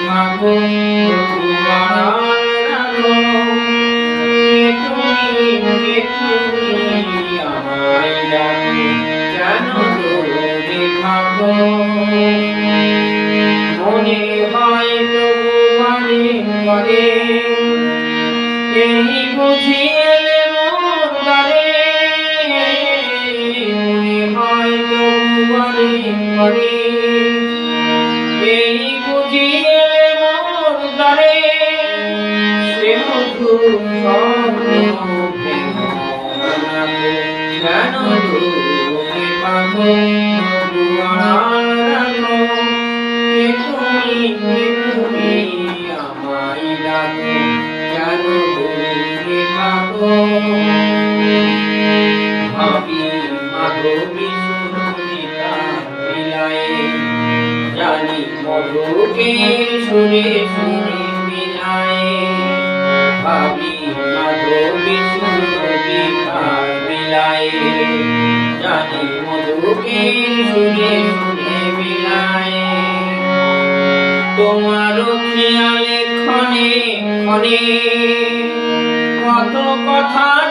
মাগো আমায় ডাকো কেন দূরে থাকো মনে হয় তবু বারে বারে এই বুঝি এলে মোর দ্বারে মনে হয় তবু বারে বারে এই বুঝি এলে মোর দ্বারে সে মধুর স্বপ্ন কেন দূরে পাগো তুমি আমায় ডাকো কেন দূরে পাগো ভাবি মাগো বিশুনিতা বিলায়ে জানি মধুকের সুরে সুরে মিলায়ে ভাবি মাগো বিশুনিতা বিলায়ে জানি মধুকের সুরে সুরে মিলায়ে তোমার খেয়ালে ক্ষণে ক্ষণে কত কথা